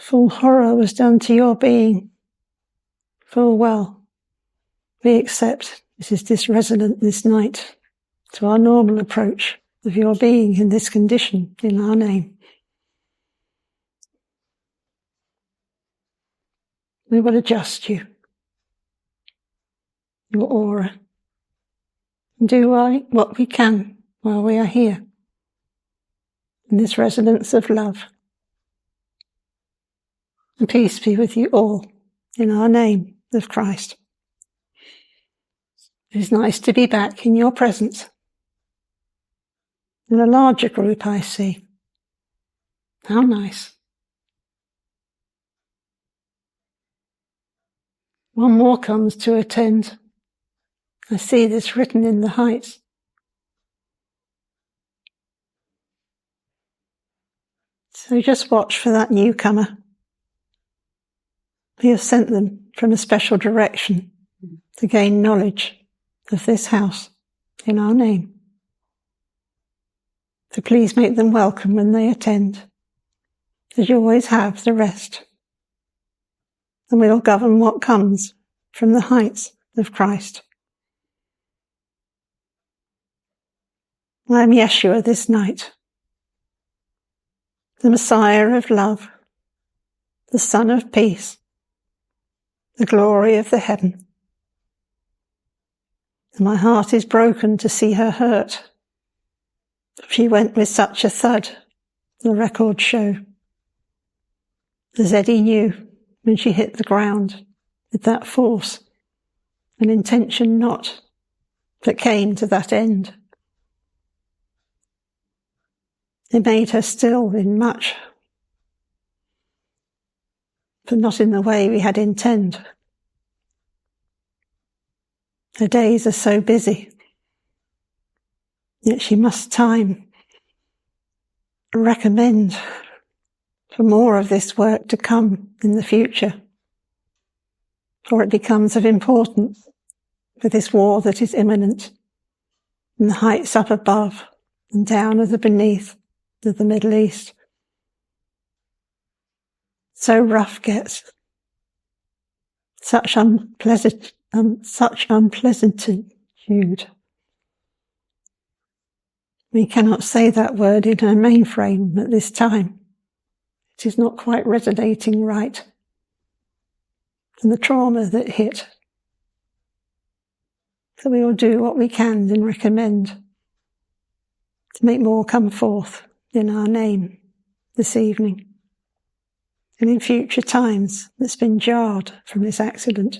full horror was done to your being, full well, we accept this is disresonant this night to our normal approach of your being in this condition in our name. We will adjust you, your aura, and do what we can while we are here in this resonance of love. And peace be with you all in our name of Christ. It is nice to be back in your presence. In a larger group, I see. How nice. One more comes to attend. I see this written in the heights. So just watch for that newcomer. We have sent them from a special direction to gain knowledge of this house in our name. So please make them welcome when they attend, as you always have the rest. And we'll govern what comes from the heights of Christ. I am Yeshua this night, the Messiah of love, the Son of peace, the glory of the heaven. And my heart is broken to see her hurt. She went with such a thud, the records show. As Eddie knew when she hit the ground with that force, an intention not, that came to that end. It made her still in much, but not in the way we had intended. Her days are so busy, yet she must recommend for more of this work to come in the future, or it becomes of importance for this war that is imminent in the heights up above and down at the beneath of the Middle East. So rough gets, such unpleasantitude. We cannot say that word in her mainframe at this time. It is not quite resonating right. And the trauma that hit. So we will do what we can and recommend to make more come forth in our name this evening and in future times that's been jarred from this accident.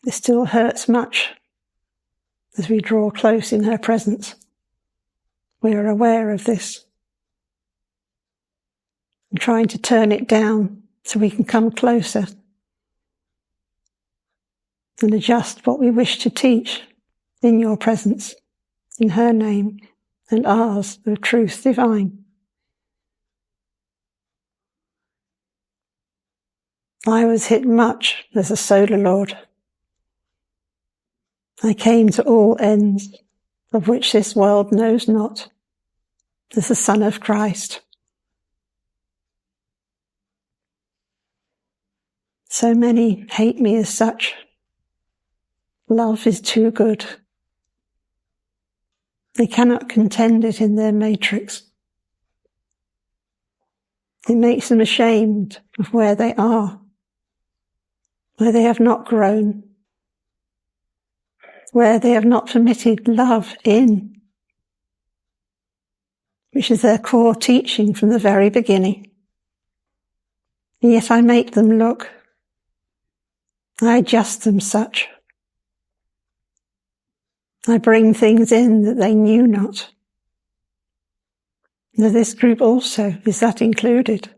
It still hurts much as we draw close in her presence. We are aware of this and trying to turn it down so we can come closer and adjust what we wish to teach in your presence, in her name and ours of truth divine. I was hit much as a solar lord. I came to all ends of which this world knows not, as the Son of Christ. So many hate me as such. Love is too good. They cannot contend it in their matrix. It makes them ashamed of where they are, where they have not grown, where they have not permitted love in, which is their core teaching from the very beginning. And yet I make them look. I adjust them such. I bring things in that they knew not. Now this group also, is that included?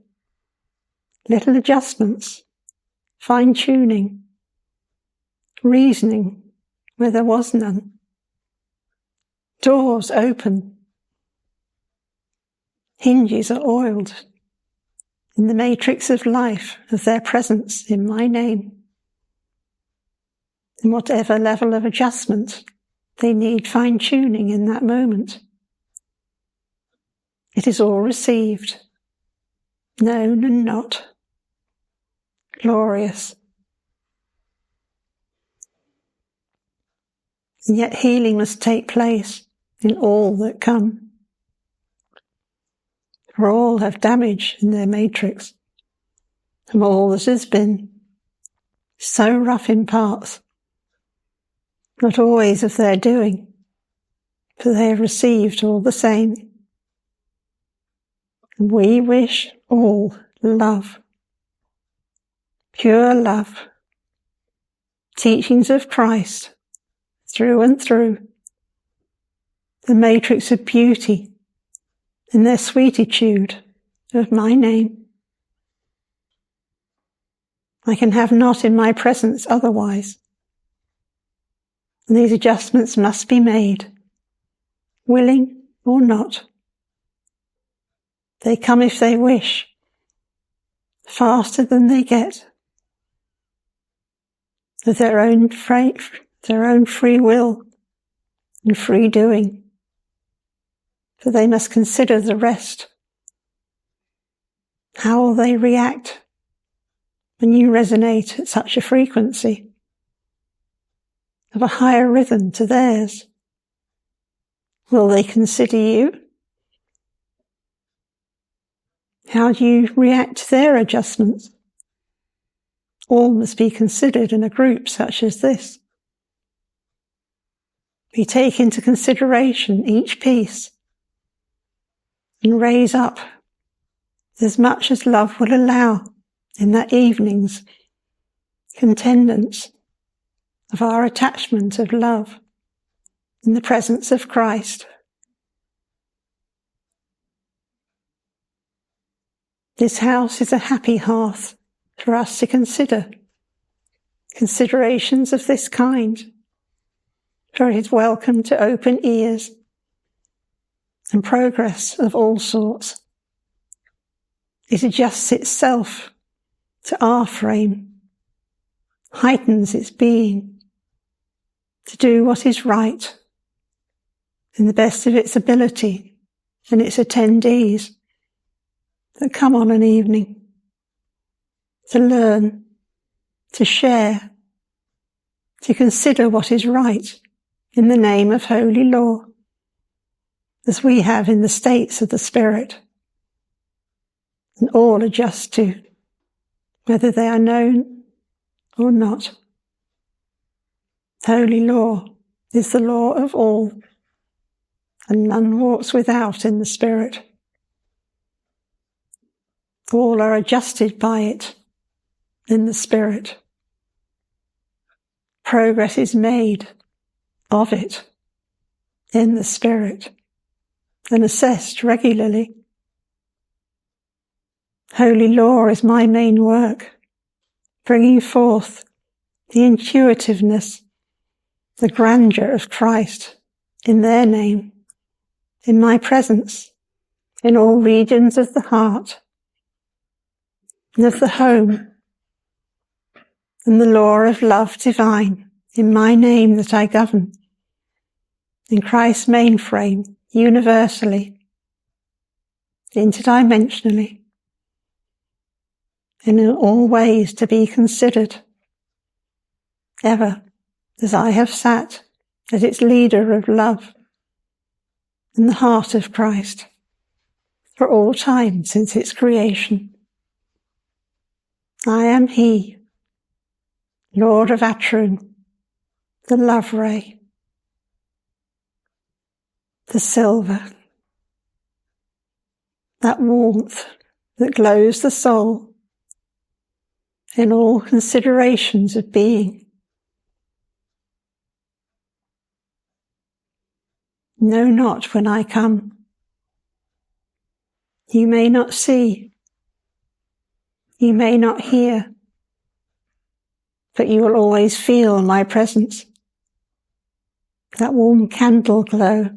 Little adjustments, fine-tuning, reasoning where there was none. Doors open. Hinges are oiled in the matrix of life of their presence in my name. In whatever level of adjustment they need fine-tuning in that moment. It is all received known and not, glorious. And yet healing must take place in all that come. For all have damage in their matrix, from all that has been so rough in parts, not always of their doing, for they have received all the same. And we wish all love, pure love, teachings of Christ through and through, the matrix of beauty in their sweetitude of my name. I can have not in my presence otherwise. And these adjustments must be made, willing or not. They come if they wish, faster than they get, of their own free will and free doing. For they must consider the rest. How will they react when you resonate at such a frequency of a higher rhythm to theirs? Will they consider you? How do you react to their adjustments? All must be considered in a group such as this. We take into consideration each piece and raise up as much as love will allow in that evening's contendance of our attachment of love in the presence of Christ. This house is a happy hearth for us to consider considerations of this kind, for it is welcome to open ears and progress of all sorts. It adjusts itself to our frame, heightens its being to do what is right in the best of its ability and its attendees that come on an evening to learn, to share, to consider what is right in the name of holy law, as we have in the states of the Spirit, and all adjust to, whether they are known or not. Holy law is the law of all, and none walks without in the Spirit. All are adjusted by it in the Spirit. Progress is made of it in the Spirit and assessed regularly. Holy law is my main work, bringing forth the intuitiveness, the grandeur of Christ in their name, in my presence, in all regions of the heart and of the home, and the law of love divine in my name that I govern, in Christ's mainframe, universally, interdimensionally, and in all ways to be considered, ever as I have sat as its leader of love in the heart of Christ for all time since its creation. I am He, Lord of Atrun, the love ray, the silver, that warmth that glows the soul in all considerations of being. Know not when I come. You may not see, you may not hear, but you will always feel my presence, that warm candle glow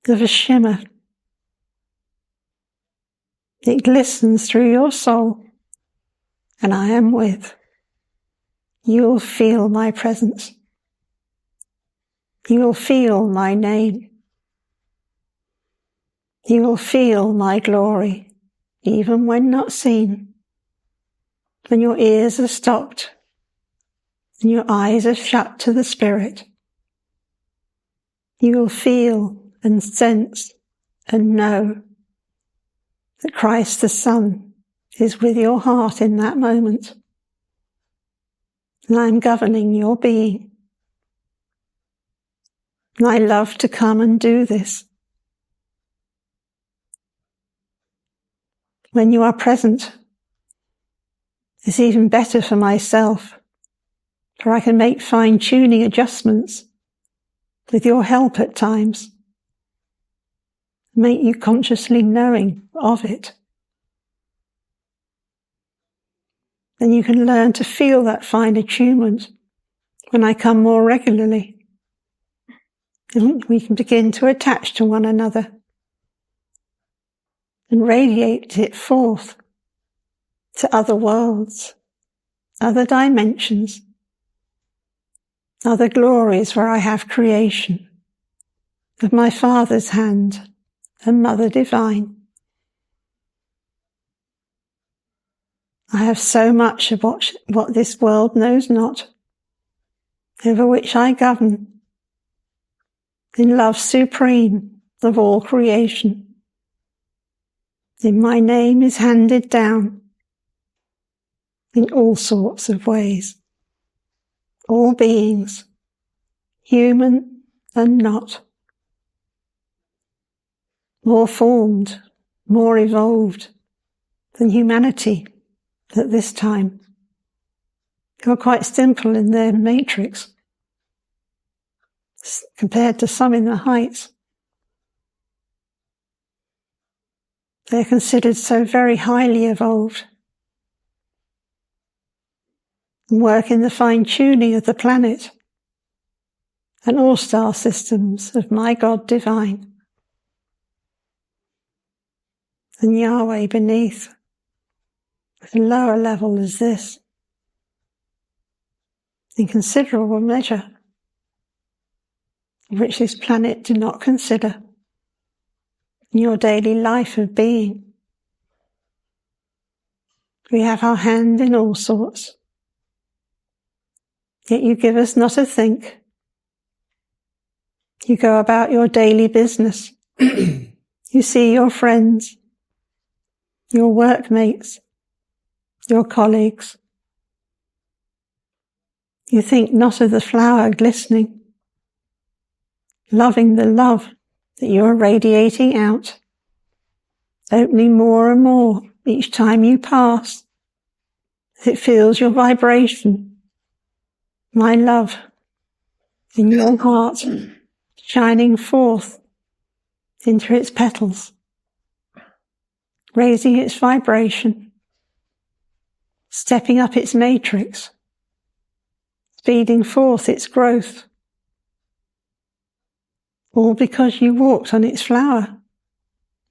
of a shimmer. It glistens through your soul, and I am with. You'll feel my presence. You'll feel my name. You will feel my glory, even when not seen, when your ears are stopped and your eyes are shut to the Spirit. You will feel and sense and know that Christ the Son is with your heart in that moment. And I am governing your being. And I love to come and do this. When you are present, it's even better for myself, for I can make fine-tuning adjustments with your help at times, make you consciously knowing of it. Then you can learn to feel that fine attunement when I come more regularly. And we can begin to attach to one another and radiate it forth to other worlds, other dimensions, other glories where I have creation of my Father's hand and Mother Divine. I have so much of what this world knows not, over which I govern, in love supreme of all creation. In my name is handed down in all sorts of ways. All beings, human and not, more formed, more evolved than humanity at this time, who are quite simple in their matrix compared to some in the heights. They're considered so very highly evolved and work in the fine-tuning of the planet and all star systems of my God divine. And Yahweh beneath, at a lower level as this, in considerable measure, which this planet do not consider in your daily life of being. We have our hand in all sorts, yet you give us not a think. You go about your daily business. You see your friends, your workmates, your colleagues. You think not of the flower glistening, loving the love that you are radiating out, opening more and more each time you pass, as it feels your vibration, my love, in your heart, shining forth into its petals, raising its vibration, stepping up its matrix, speeding forth its growth, all because you walked on its flower,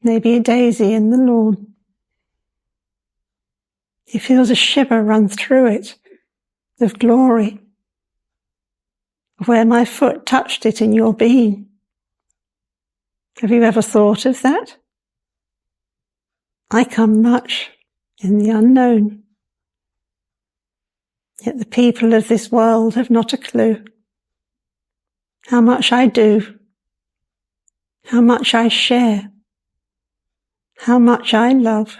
maybe a daisy in the lawn. It feels a shiver run through it of glory, of where my foot touched it in your being. Have you ever thought of that? I come much in the unknown, yet the people of this world have not a clue how much I do, how much I share, how much I love,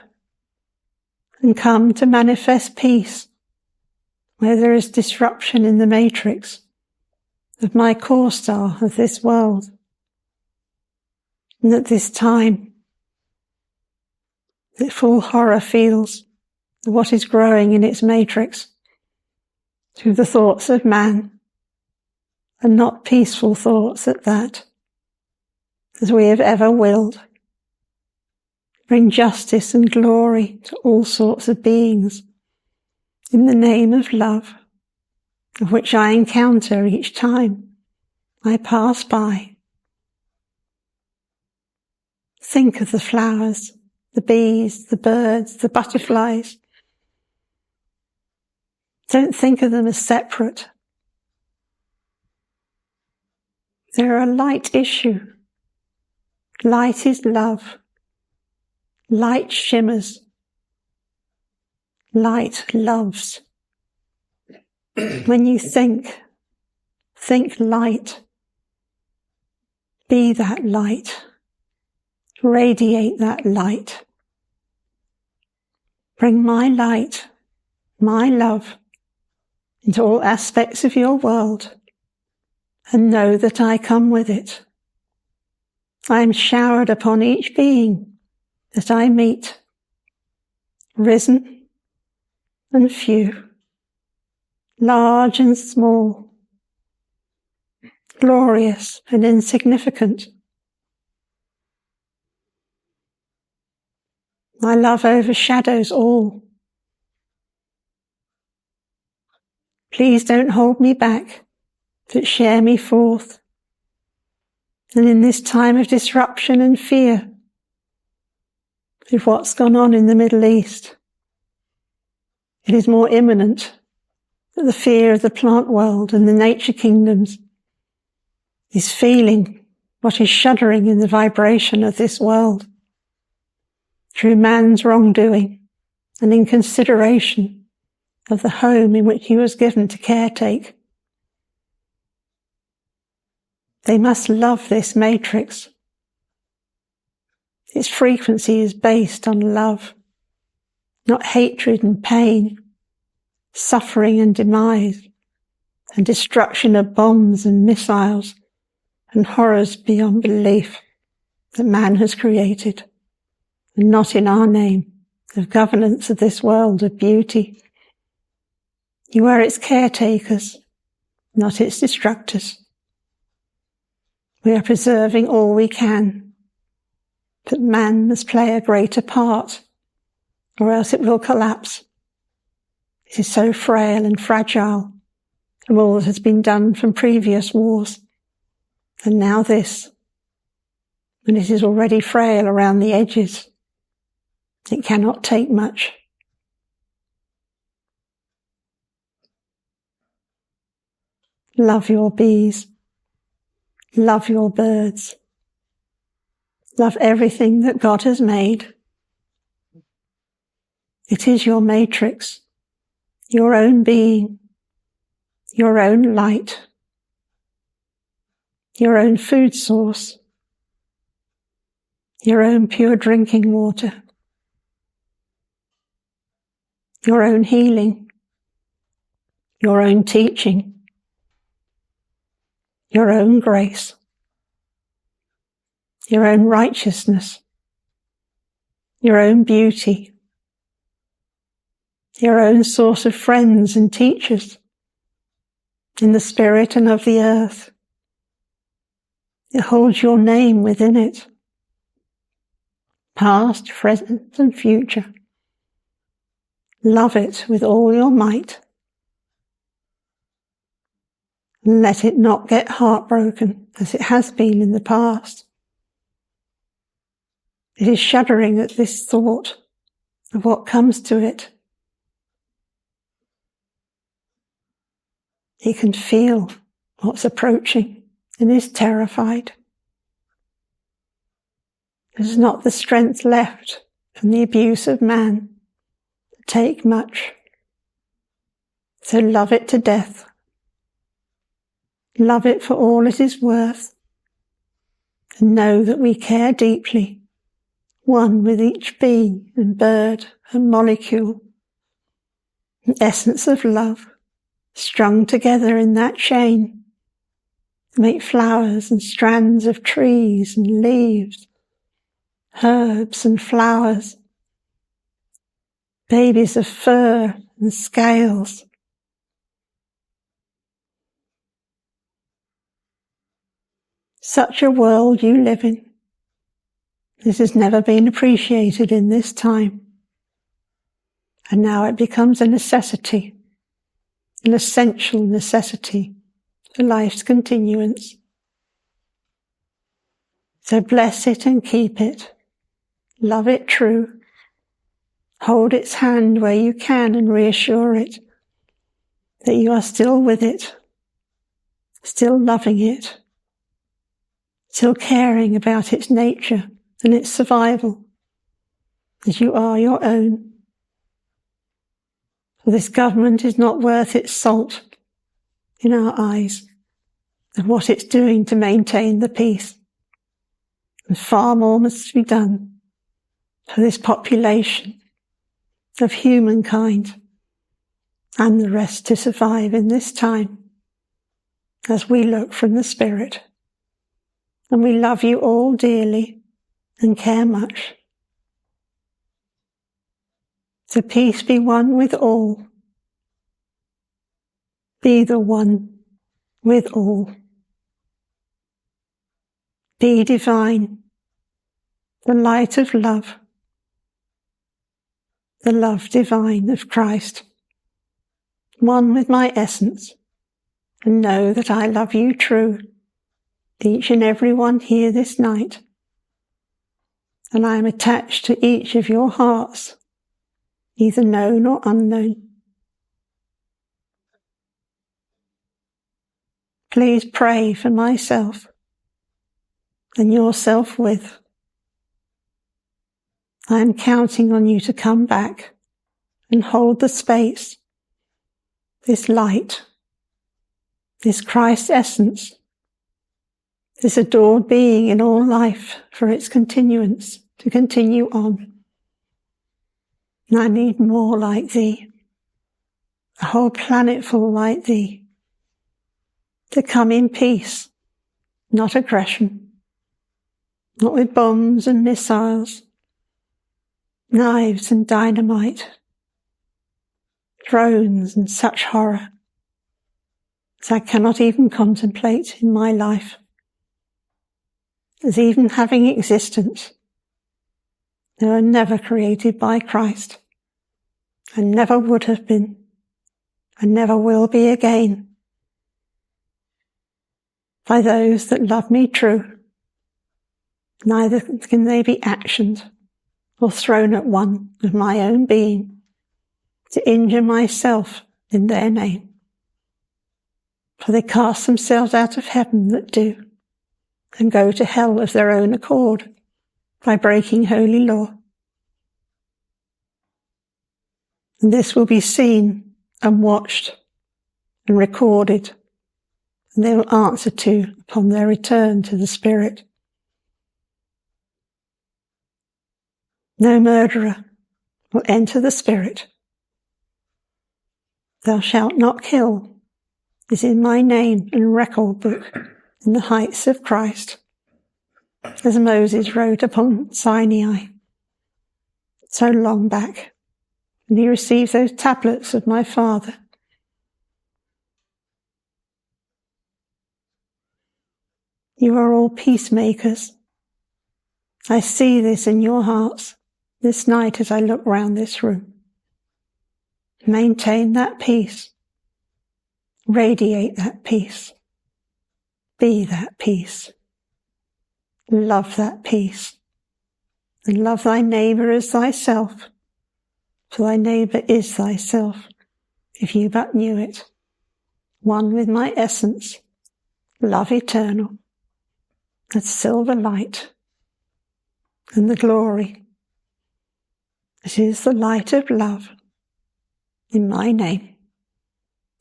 and come to manifest peace where there is disruption in the matrix of my core star of this world. And at this time, that full horror feels of what is growing in its matrix through the thoughts of man, and not peaceful thoughts at that, as we have ever willed. Bring justice and glory to all sorts of beings in the name of love, of which I encounter each time I pass by. Think of the flowers, the bees, the birds, the butterflies. Don't think of them as separate. They're a light issue. Light is love. Light shimmers. Light loves. When you think light. Be that light. Radiate that light. Bring my light, my love, into all aspects of your world, and know that I come with it. I am showered upon each being that I meet, risen and few, large and small, glorious and insignificant. My love overshadows all. Please don't hold me back, but share me forth. And in this time of disruption and fear, with what's gone on in the Middle East, it is more imminent that the fear of the plant world and the nature kingdoms is feeling what is shuddering in the vibration of this world through man's wrongdoing and in consideration of the home in which he was given to caretake. They must love this matrix. Its frequency is based on love, not hatred and pain, suffering and demise, and destruction of bombs and missiles, and horrors beyond belief that man has created, and not in our name, of governance of this world of beauty. You are its caretakers, not its destructors. We are preserving all we can, but man must play a greater part, or else it will collapse. It is so frail and fragile from all that has been done from previous wars, and now this, and it is already frail around the edges. It cannot take much. Love your bees. Love your birds. Love everything that God has made. It is your matrix, your own being, your own light, your own food source, your own pure drinking water, your own healing, your own teaching, your own grace, your own righteousness, your own beauty, your own source of friends and teachers in the spirit and of the earth. It holds your name within it, past, present, and future. Love it with all your might. Let it not get heartbroken as it has been in the past. It is shuddering at this thought of what comes to it. It can feel what's approaching and is terrified. There's not the strength left from the abuse of man to take much. So love it to death. Love it for all it is worth. And know that we care deeply, one with each bee and bird and molecule, an essence of love, strung together in that chain, make flowers and strands of trees and leaves, herbs and flowers, babies of fur and scales. Such a world you live in. This has never been appreciated in this time. And now it becomes a necessity, an essential necessity for life's continuance. So bless it and keep it. Love it true. Hold its hand where you can and reassure it that you are still with it, still loving it, still caring about its nature and its survival, as you are your own. For this government is not worth its salt in our eyes of what it's doing to maintain the peace. And far more must be done for this population of humankind and the rest to survive in this time as we look from the Spirit. And we love you all dearly and care much. So peace be one with all. Be the one with all. Be divine, the light of love, the love divine of Christ, one with my essence, and know that I love you true, each and every one here this night, and I am attached to each of your hearts, either known or unknown. Please pray for myself and yourself with. I am counting on you to come back and hold the space, this light, this Christ essence, this adored being in all life for its continuance, to continue on. And I need more like thee, a whole planet full like thee, to come in peace, not aggression, not with bombs and missiles, knives and dynamite, drones and such horror as I cannot even contemplate in my life, as even having existence. They were never created by Christ, and never would have been, and never will be again, by those that love me true. Neither can they be actioned or thrown at one of my own being to injure myself in their name. For they cast themselves out of heaven that do, and go to hell of their own accord by breaking holy law. And this will be seen and watched and recorded, and they will answer to upon their return to the Spirit. No murderer will enter the Spirit. Thou shalt not kill is in my name and record book in the heights of Christ, as Moses wrote upon Sinai so long back, and he received those tablets of my Father. You are all peacemakers. I see this in your hearts this night as I look round this room. Maintain that peace. Radiate that peace. Be that peace. Love that peace. And love thy neighbour as thyself. For thy neighbour is thyself, if you but knew it. One with my essence. Love eternal. That silver light. And the glory. It is the light of love in my name,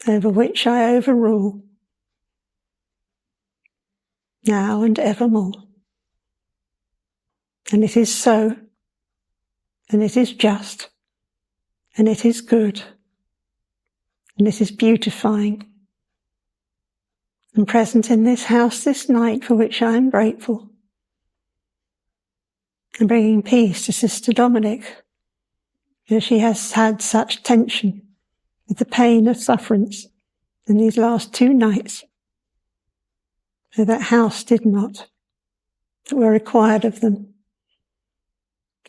over which I overrule, now and evermore. And it is so, and it is just, and it is good, and it is beautifying, and present in this house this night, for which I am grateful, and bringing peace to Sister Dominic, because she has had such tension with the pain of sufferance in these last 2 nights. So that house did not, that were required of them,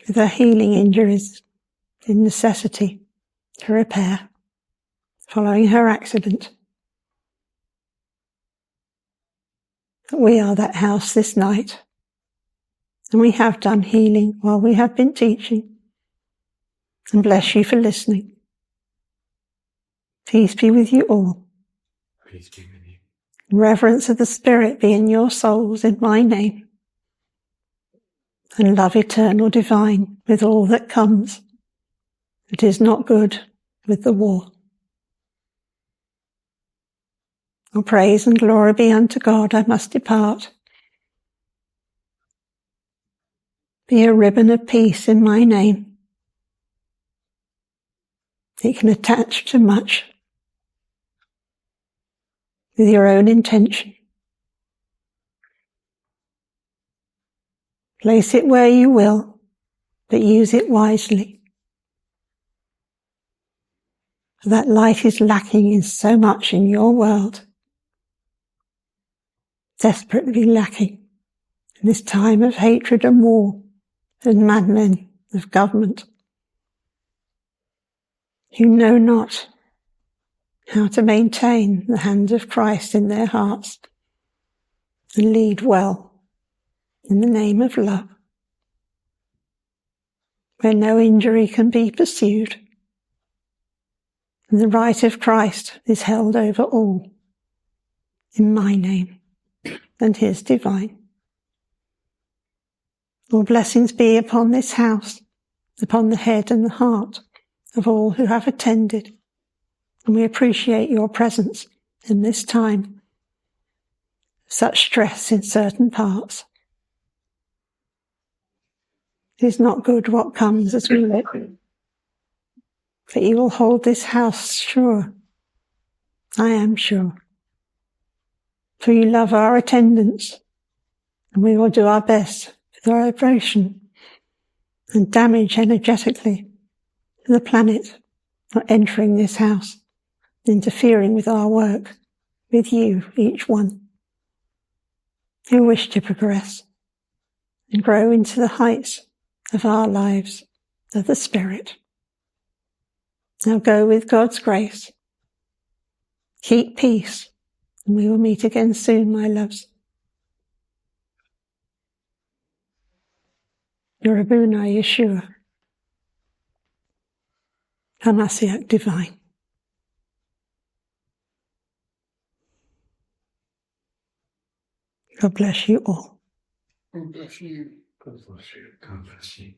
with her healing injuries in necessity to repair, following her accident. But we are that house this night, and we have done healing while we have been teaching. And bless you for listening. Peace be with you all. Peace be with you. Reverence of the Spirit be in your souls in my name. and love eternal divine with all that comes. It is not good with the war. All praise and glory be unto God. I must depart. Be a ribbon of peace in my name. It can attach to much with your own intention. Place it where you will, but use it wisely. For that light is lacking in so much in your world. Desperately lacking in this time of hatred and war and madmen of government who know not how to maintain the hand of Christ in their hearts and lead well in the name of love, where no injury can be pursued, and the right of Christ is held over all in my name and his divine. All blessings be upon this house, upon the head and the heart of all who have attended, and we appreciate your presence in this time, such stress in certain parts. It is not good what comes as we live, but you will hold this house sure. I am sure. For you love our attendance, and we will do our best with our devotion and damage energetically to the planet not entering this house, interfering with our work, with you, each one, who wish to progress and grow into the heights of our lives of the Spirit. Now go with God's grace. Keep peace, and we will meet again soon, my loves. Your Abuna Yeshua, Hamasiach divine. God bless you all. God bless you. God bless you. God bless you.